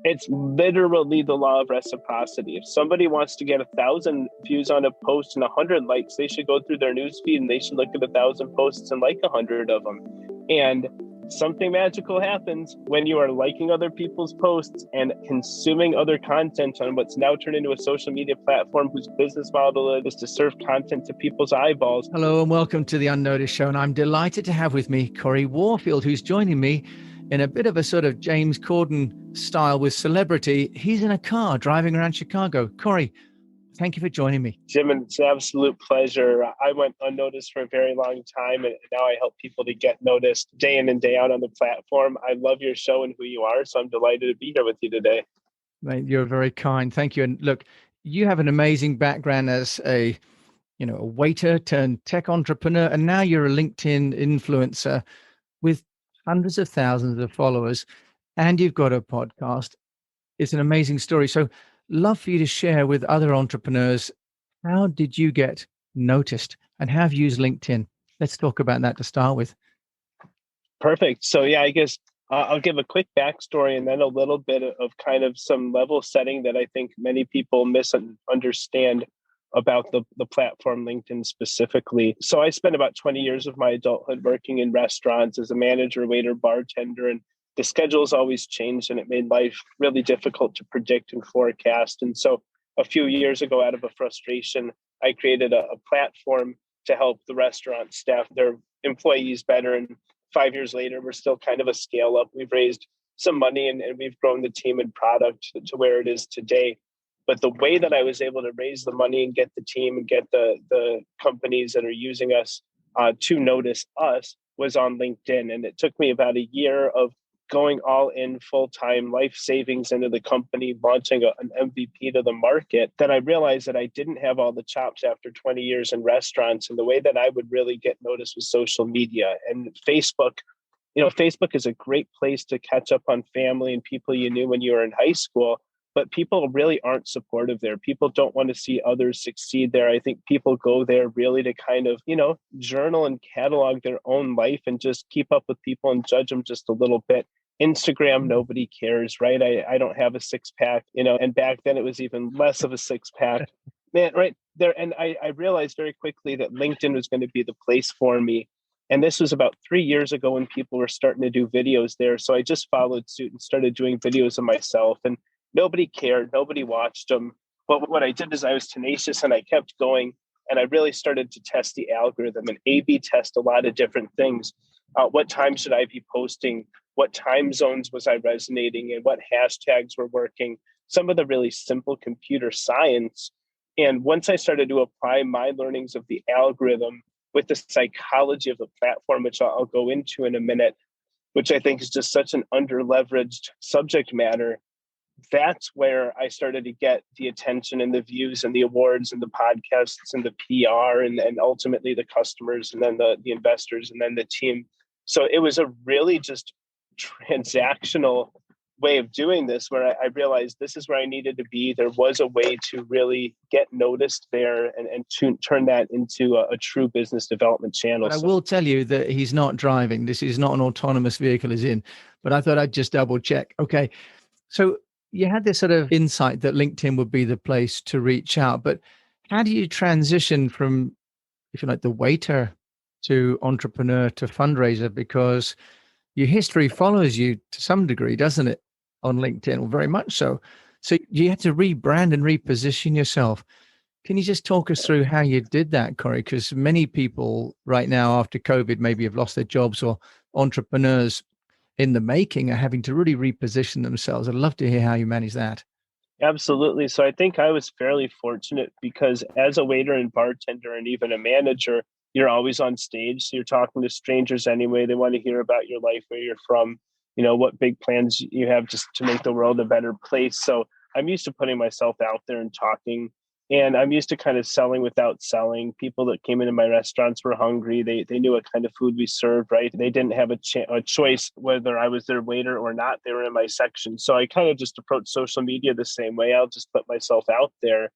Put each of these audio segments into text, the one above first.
It's literally the law of reciprocity. If somebody wants to get 1,000 views on a post and 100 likes, they should go through their newsfeed and they should look at 1,000 posts and like 100 of them. And something magical happens when you are liking other people's posts and consuming other content on what's now turned into a social media platform whose business model is to serve content to people's eyeballs. Hello and welcome to the UnNoticed show. And I'm delighted to have with me Corey Warfield, who's joining me in a bit of a sort of James Corden style with celebrity. He's in a car driving around Chicago. Corey, thank you for joining me. Jim, it's an absolute pleasure. I went unnoticed for a very long time, and now I help people to get noticed day in and day out on the platform. I love your show and who you are, so I'm delighted to be here with you today. Mate, you're very kind. Thank you. And look, you have an amazing background as a waiter turned tech entrepreneur, and now you're a LinkedIn influencer with hundreds of thousands of followers, and you've got a podcast. It's an amazing story. So love for you to share with other entrepreneurs. How did you get noticed and have you used LinkedIn? Let's talk about that to start with. Perfect. So yeah, I guess I'll give a quick backstory and then a little bit of kind of some level setting that I think many people misunderstand about the platform LinkedIn specifically. So I spent about 20 years of my adulthood working in restaurants as a manager, waiter, bartender, and the schedules always changed and it made life really difficult to predict and forecast. And so a few years ago, out of a frustration, I created a platform to help the restaurant staff their employees better. And 5 years later, we're still kind of a scale up. We've raised some money and we've grown the team and product to where it is today. But the way that I was able to raise the money and get the team and get the companies that are using us to notice us was on LinkedIn. And it took me about a year of going all in full-time life savings into the company, launching an MVP to the market, that I realized that I didn't have all the chops after 20 years in restaurants. And the way that I would really get noticed was social media and Facebook. Facebook is a great place to catch up on family and people you knew when you were in high school. But people really aren't supportive there. People don't want to see others succeed there. I think people go there really to kind of, journal and catalog their own life and just keep up with people and judge them just a little bit. Instagram, nobody cares, right? I don't have a six pack, and back then it was even less of a six pack. Man, right there. And I realized very quickly that LinkedIn was going to be the place for me. And this was about 3 years ago when people were starting to do videos there. So I just followed suit and started doing videos of myself. And nobody cared. Nobody watched them. But what I did is I was tenacious and I kept going. And I really started to test the algorithm and A/B test a lot of different things. What time should I be posting? What time zones was I resonating in? What hashtags were working? Some of the really simple computer science. And once I started to apply my learnings of the algorithm with the psychology of the platform, which I'll go into in a minute, which I think is just such an under-leveraged subject matter, that's where I started to get the attention and the views and the awards and the podcasts and the PR and ultimately the customers and then the investors and then the team. So it was a really just transactional way of doing this where I realized this is where I needed to be. There was a way to really get noticed there and to turn that into a true business development channel. But I will tell you that he's not driving. This is not an autonomous vehicle he's in, but I thought I'd just double check. Okay. So you had this sort of insight that LinkedIn would be the place to reach out, but how do you transition from, if you like, the waiter to entrepreneur to fundraiser? Because your history follows you to some degree, doesn't it, on LinkedIn, or very much so. So you had to rebrand and reposition yourself. Can you just talk us through how you did that, Corey? Because many people right now after COVID maybe have lost their jobs, or entrepreneurs in the making are having to really reposition themselves. I'd love to hear how you manage that. Absolutely. So I think I was fairly fortunate because as a waiter and bartender and even a manager, you're always on stage. So you're talking to strangers anyway. They want to hear about your life, where you're from, what big plans you have just to make the world a better place. So I'm used to putting myself out there and talking. And I'm used to kind of selling without selling. People that came into my restaurants were hungry. They knew what kind of food we served, right? They didn't have a choice whether I was their waiter or not. They were in my section. So I kind of just approached social media the same way. I'll just put myself out there.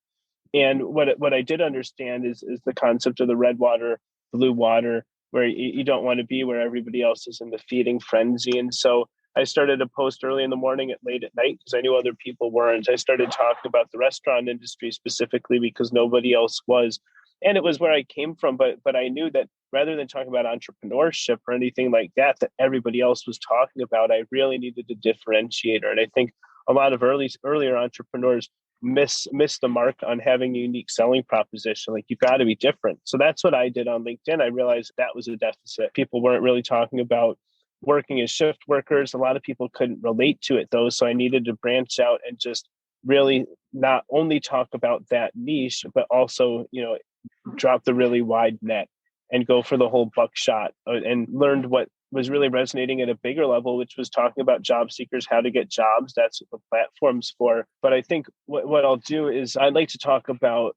And what I did understand is the concept of the red water, blue water, where you don't want to be where everybody else is in the feeding frenzy. And so I started to post early in the morning and late at night because I knew other people weren't. I started talking about the restaurant industry specifically because nobody else was. And it was where I came from, but I knew that rather than talking about entrepreneurship or anything like that, that everybody else was talking about, I really needed a differentiator. And I think a lot of earlier entrepreneurs miss the mark on having a unique selling proposition. Like, you've got to be different. So that's what I did on LinkedIn. I realized that was a deficit. People weren't really talking about working as shift workers. A lot of people couldn't relate to it though. So I needed to branch out and just really not only talk about that niche, but also, drop the really wide net and go for the whole buckshot, and learned what was really resonating at a bigger level, which was talking about job seekers, how to get jobs. That's what the platform's for. But I think what I'll do is I'd like to talk about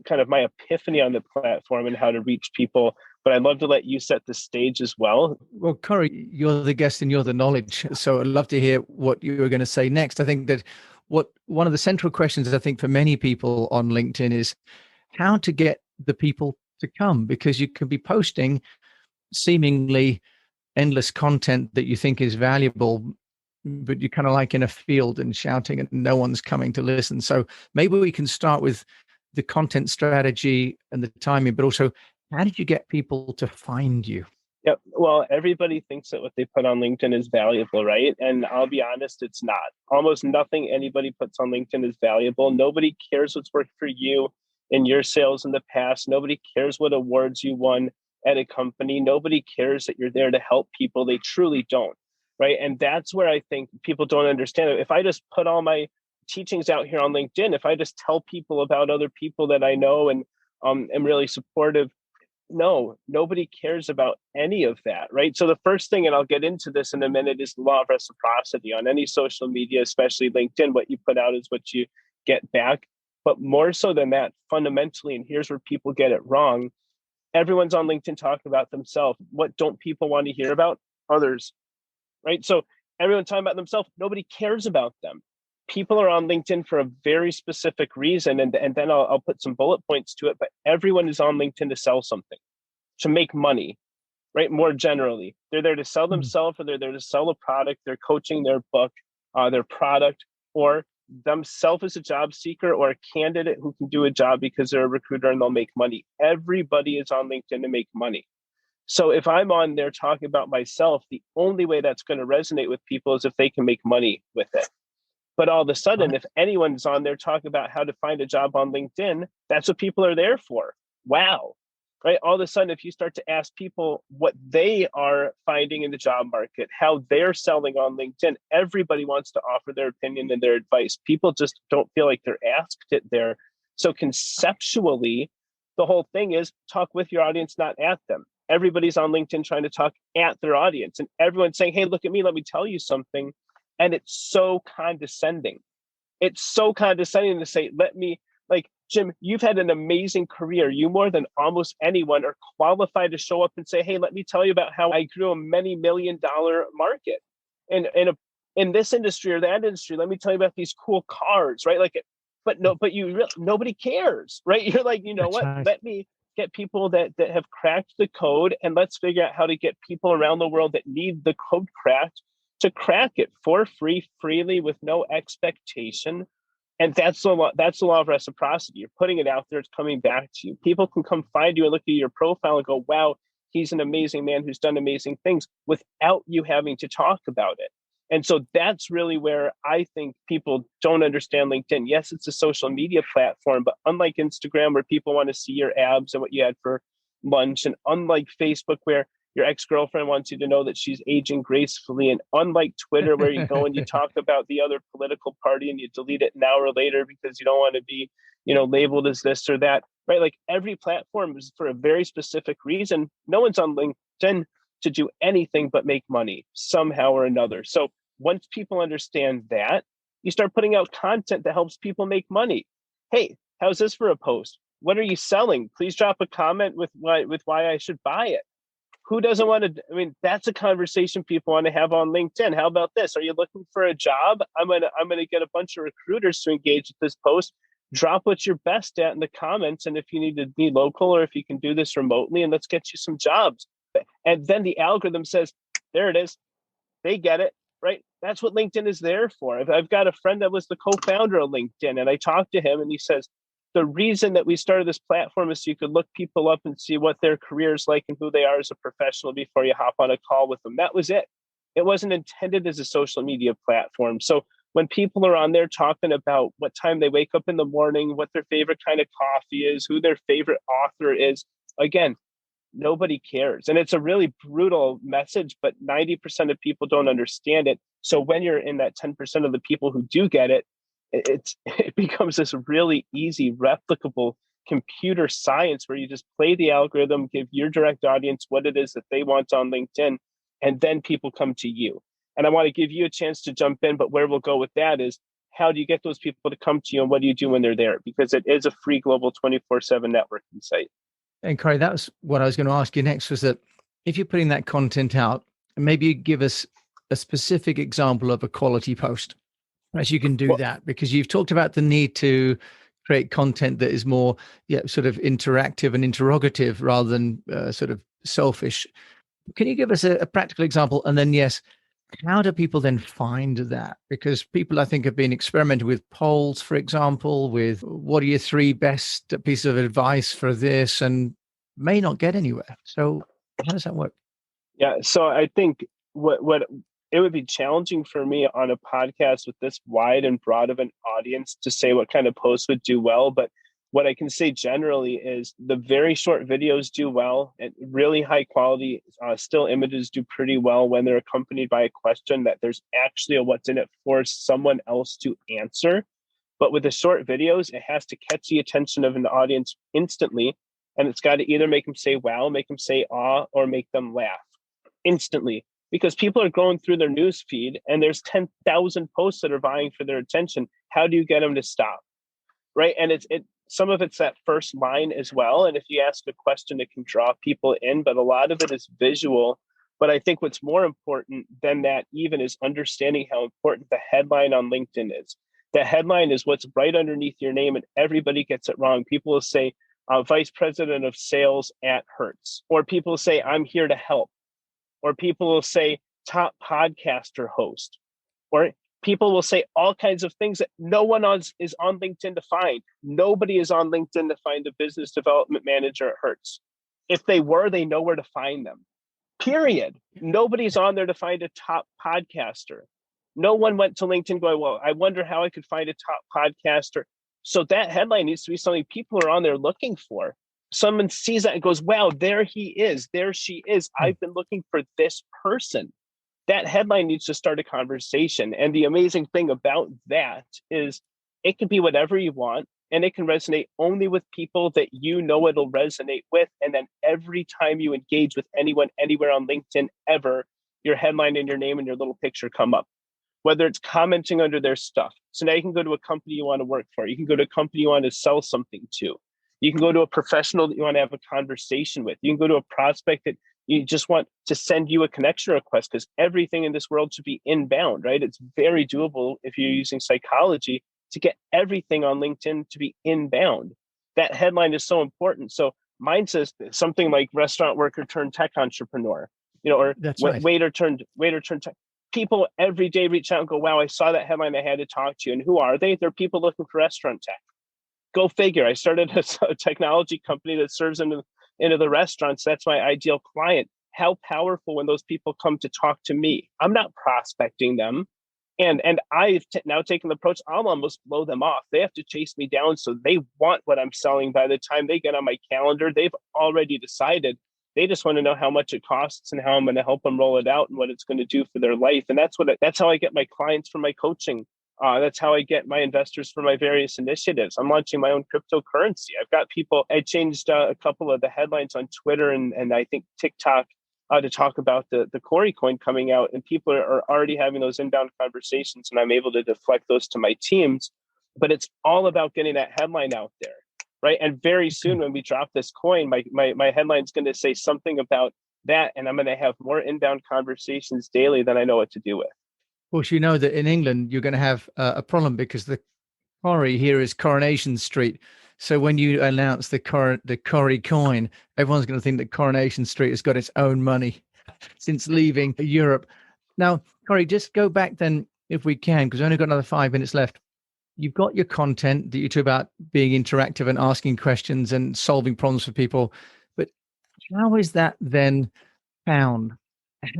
kind of my epiphany on the platform and how to reach people. But I'd love to let you set the stage as well. Well, Corey, you're the guest and you're the knowledge. So I'd love to hear what you were going to say next. I think that one of the central questions, I think, for many people on LinkedIn is how to get the people to come, because you can be posting seemingly endless content that you think is valuable, but you're kind of like in a field and shouting and no one's coming to listen. So maybe we can start with the content strategy and the timing, but also how did you get people to find you? Yeah, well, everybody thinks that what they put on LinkedIn is valuable, right? And I'll be honest, it's not. Almost nothing anybody puts on LinkedIn is valuable. Nobody cares what's worked for you in your sales in the past. Nobody cares what awards you won at a company. Nobody cares that you're there to help people. They truly don't, right? And that's where I think people don't understand it. If I just put all my teachings out here on LinkedIn, if I just tell people about other people that I know and am really supportive, no, nobody cares about any of that, right? So the first thing, and I'll get into this in a minute, is the law of reciprocity. On any social media, especially LinkedIn, what you put out is what you get back. But more so than that, fundamentally, and here's where people get it wrong, everyone's on LinkedIn talking about themselves. What don't people want to hear about? Others, right? So everyone's talking about themselves. Nobody cares about them. People are on LinkedIn for a very specific reason, and then I'll put some bullet points to it, but everyone is on LinkedIn to sell something, to make money, right? More generally, they're there to sell themselves, or they're there to sell a product, their coaching, their book, their product, or themselves as a job seeker or a candidate who can do a job because they're a recruiter and they'll make money. Everybody is on LinkedIn to make money. So if I'm on there talking about myself, the only way that's going to resonate with people is if they can make money with it. But all of a sudden, if anyone's on there talking about how to find a job on LinkedIn, that's what people are there for. Wow. Right? All of a sudden, if you start to ask people what they are finding in the job market, how they're selling on LinkedIn, everybody wants to offer their opinion and their advice. People just don't feel like they're asked it there. So conceptually, the whole thing is talk with your audience, not at them. Everybody's on LinkedIn trying to talk at their audience, and everyone's saying, hey, look at me, let me tell you something. And it's so condescending. It's so condescending to say, like, Jim, you've had an amazing career. You more than almost anyone are qualified to show up and say, hey, let me tell you about how I grew a many $million-dollar market. And in this industry or that industry, let me tell you about these cool cars, right? Nobody cares, right? You're like, you know That's what? right. Let me get people that have cracked the code, and let's figure out how to get people around the world that need the code cracked to crack it for free, freely, with no expectation. And that's the law of reciprocity. You're putting it out there, it's coming back to you. People can come find you and look at your profile and go, wow, he's an amazing man who's done amazing things, without you having to talk about it. And so that's really where I think people don't understand LinkedIn. Yes, it's a social media platform, but unlike Instagram, where people want to see your abs and what you had for lunch, and unlike Facebook, where your ex-girlfriend wants you to know that she's aging gracefully, and unlike Twitter, where you go and you talk about the other political party and you delete it an hour later because you don't want to be, labeled as this or that, right? Like, every platform is for a very specific reason. No one's on LinkedIn to do anything but make money somehow or another. So once people understand that, you start putting out content that helps people make money. Hey, how's this for a post? What are you selling? Please drop a comment with why I should buy it. Who doesn't want to? I mean, that's a conversation people want to have on LinkedIn. How about this? Are you looking for a job? I'm gonna get a bunch of recruiters to engage with this post. Drop what you're best at in the comments, and if you need to be local or if you can do this remotely, and let's get you some jobs. And then the algorithm says, there it is. They get it. right? That's what LinkedIn is there for. I've got a friend that was the co-founder of LinkedIn, and I talked to him, and he says, the reason that we started this platform is so you could look people up and see what their career is like and who they are as a professional before you hop on a call with them. That was it. It wasn't intended as a social media platform. So when people are on there talking about what time they wake up in the morning, what their favorite kind of coffee is, who their favorite author is, again, nobody cares. And it's a really brutal message, but 90% of people don't understand it. So when you're in that 10% of the people who do get it, it becomes this really easy, replicable computer science where you just play the algorithm, give your direct audience what it is that they want on LinkedIn, and then people come to you. And I want to give you a chance to jump in, but where we'll go with that is, how do you get those people to come to you, and what do you do when they're there? Because it is a free global 24/7 networking site. And Corey, that was what I was going to ask you next, was that if you're putting that content out, maybe you give us a specific example of a quality post as you can do that, because you've talked about the need to create content that is more sort of interactive and interrogative rather than sort of selfish. Can you give us a practical example? And then, yes, how do people then find that? Because people, I think, have been experimenting with polls, for example, with what are your 3 best pieces of advice for this, and may not get anywhere. So how does that work? Yeah. So I think what it would be challenging for me on a podcast with this wide and broad of an audience to say what kind of posts would do well. But what I can say generally is the very short videos do well, and really high quality still images do pretty well when they're accompanied by a question that there's actually a what's in it for someone else to answer. But with the short videos, it has to catch the attention of an audience instantly. And it's got to either make them say wow, make them say awe, or make them laugh instantly. Because people are going through their news feed and there's 10,000 posts that are vying for their attention. How do you get them to stop? Right. And some of it's that first line as well. And if you ask a question, it can draw people in, but a lot of it is visual. But I think what's more important than that even is understanding how important the headline on LinkedIn is. The headline is what's right underneath your name, and everybody gets it wrong. People will say, Vice President of Sales at Hertz, or people will say, I'm here to help, or people will say, top podcaster host, or people will say all kinds of things that no one is on LinkedIn to find. Nobody is on LinkedIn to find a business development manager at Hertz. If they were, they know where to find them. Period. Nobody's on there to find a top podcaster. No one went to LinkedIn going, well, I wonder how I could find a top podcaster. So that headline needs to be something people are on there looking for. Someone sees that and goes, wow, there he is, there she is. I've been looking for this person. That headline needs to start a conversation. And the amazing thing about that is it can be whatever you want, and it can resonate only with people that you know it'll resonate with. And then every time you engage with anyone, anywhere on LinkedIn ever, your headline and your name and your little picture come up, whether it's commenting under their stuff. So now you can go to a company you want to work for. You can go to a company you want to sell something to. You can go to a professional that you want to have a conversation with. You can go to a prospect that you just want to send you a connection request, because everything in this world should be inbound, right? It's very doable if you're using psychology to get everything on LinkedIn to be inbound. That headline is so important. So mine says something like restaurant worker turned tech entrepreneur, or right. waiter turned tech. People every day reach out and go, wow, I saw that headline, I had to talk to you. And who are they? They're people looking for restaurant tech. Go figure. I started a technology company that serves into the restaurants. That's my ideal client. How powerful when those people come to talk to me. I'm not prospecting them. And I've now taken the approach, I'll almost blow them off. They have to chase me down. So they want what I'm selling. By the time they get on my calendar, they've already decided. They just want to know how much it costs and how I'm going to help them roll it out and what it's going to do for their life. And that's how I get my clients for my coaching. That's how I get my investors for my various initiatives. I'm launching my own cryptocurrency. I've got people, I changed a couple of the headlines on Twitter and I think TikTok to talk about the Corey coin coming out. And people are already having those inbound conversations, and I'm able to deflect those to my teams. But it's all about getting that headline out there, right? And very soon when we drop this coin, my headline's going to say something about that. And I'm going to have more inbound conversations daily than I know what to do with. Of course, you know that in England, you're going to have a problem because the Corey here is Coronation Street. So when you announce the Corey coin, everyone's going to think that Coronation Street has got its own money since leaving Europe. Now, Corey, just go back then, if we can, because we've only got another 5 minutes left. You've got your content that you talk about being interactive and asking questions and solving problems for people. But how is that then found?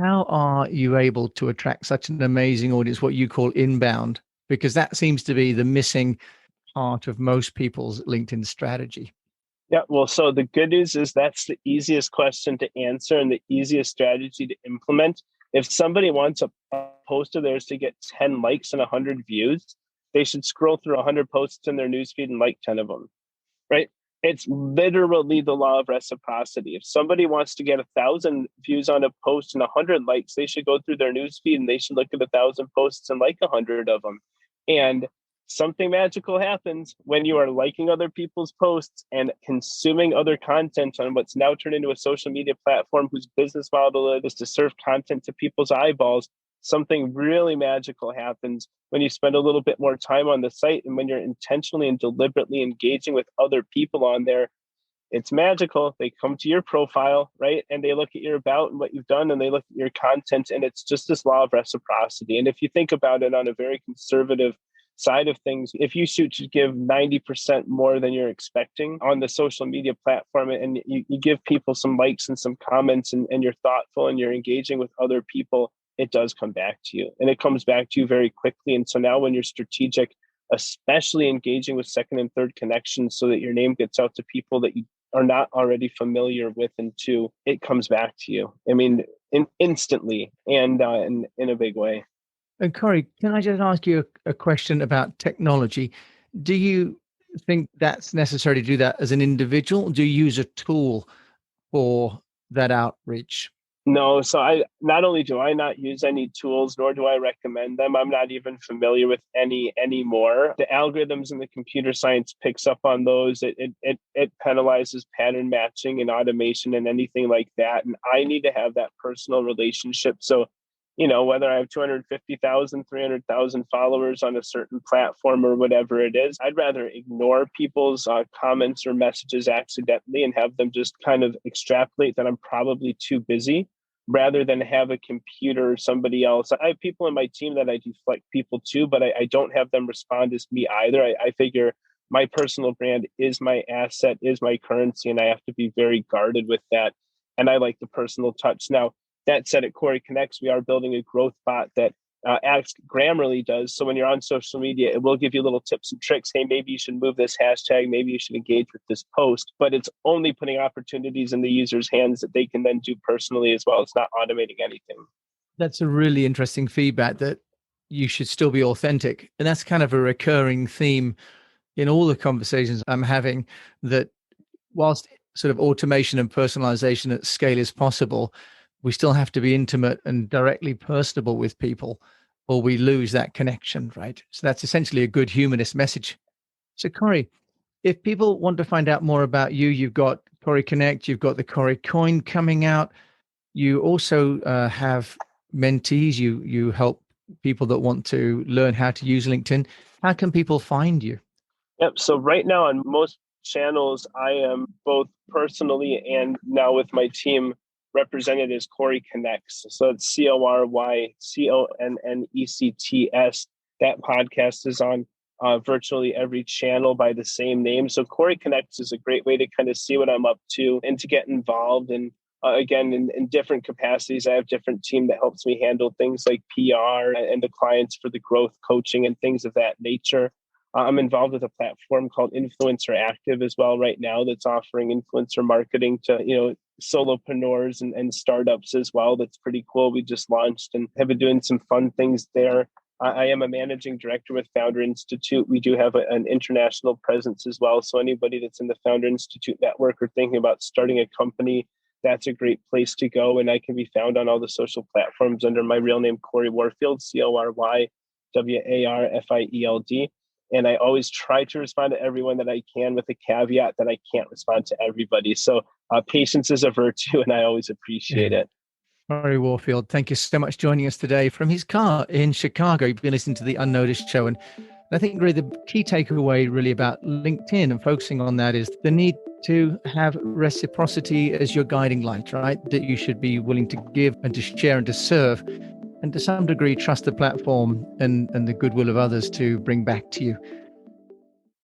How are you able to attract such an amazing audience, what you call inbound? Because that seems to be the missing part of most people's LinkedIn strategy. Yeah, well, so the good news is that's the easiest question to answer and the easiest strategy to implement. If somebody wants a post of theirs to get 10 likes and 100 views, they should scroll through 100 posts in their newsfeed and like 10 of them, right? It's literally the law of reciprocity. If somebody wants to get 1,000 views on a post and 100 likes, they should go through their newsfeed and they should look at 1,000 posts and like 100 of them. And something magical happens when you are liking other people's posts and consuming other content on what's now turned into a social media platform whose business model is to serve content to people's eyeballs. Something really magical happens when you spend a little bit more time on the site and when you're intentionally and deliberately engaging with other people on there. It's magical. They come to your profile, right? And they look at your about and what you've done, and they look at your content, and it's just this law of reciprocity. And if you think about it on a very conservative side of things, if you shoot to give 90% more than you're expecting on the social media platform, and you give people some likes and some comments, and you're thoughtful and you're engaging with other people, it does come back to you, and it comes back to you very quickly. And so now when you're strategic, especially engaging with second and third connections so that your name gets out to people that you are not already familiar with and to, it comes back to you. I mean, instantly and in a big way. And Corey, can I just ask you a question about technology? Do you think that's necessary to do that as an individual? Do you use a tool for that outreach? No, so I not only do I not use any tools, nor do I recommend them. I'm not even familiar with any anymore. The algorithms and the computer science picks up on those. It penalizes pattern matching and automation and anything like that. And I need to have that personal relationship. So, whether I have 250,000, 300,000 followers on a certain platform or whatever it is, I'd rather ignore people's comments or messages accidentally and have them just kind of extrapolate that I'm probably too busy, rather than have a computer or somebody else. I have people in my team that I deflect people to, but I don't have them respond as me either. I figure my personal brand is my asset, is my currency, and I have to be very guarded with that. And I like the personal touch. Now, that said, at Corey Connects, we are building a growth bot that Ask Grammarly does. So when you're on social media, it will give you little tips and tricks. Hey, maybe you should move this hashtag. Maybe you should engage with this post. But it's only putting opportunities in the user's hands that they can then do personally as well. It's not automating anything. That's a really interesting feedback, that you should still be authentic. And that's kind of a recurring theme in all the conversations I'm having, that whilst sort of automation and personalization at scale is possible, we still have to be intimate and directly personable with people, or we lose that connection, right? So that's essentially a good humanist message. So Corey, if people want to find out more about you, you've got Corey Connect, you've got the Corey Coin coming out. You also have mentees. You help people that want to learn how to use LinkedIn. How can people find you? Yep. So right now on most channels, I am both personally and now with my team represented as Corey Connects. So it's CoryConnects. That podcast is on virtually every channel by the same name. So Corey Connects is a great way to kind of see what I'm up to and to get involved. And again, in different capacities, I have different team that helps me handle things like PR and the clients for the growth coaching and things of that nature. I'm involved with a platform called Influencer Active as well right now, that's offering influencer marketing to, solopreneurs and startups as well. That's pretty cool. We just launched and have been doing some fun things there. I am a managing director with Founder Institute. We do have an international presence as well. So anybody that's in the Founder Institute network or thinking about starting a company, that's a great place to go. And I can be found on all the social platforms under my real name, Corey Warfield, CoryWarfield. And I always try to respond to everyone that I can, with a caveat that I can't respond to everybody. So patience is a virtue, and I always appreciate it. Corey Warfield, thank you so much for joining us today from his car in Chicago. You've been listening to the UnNoticed show. And I think really the key takeaway really about LinkedIn and focusing on that is the need to have reciprocity as your guiding light, right? That you should be willing to give and to share and to serve. and to some degree trust the platform and the goodwill of others to bring back to you.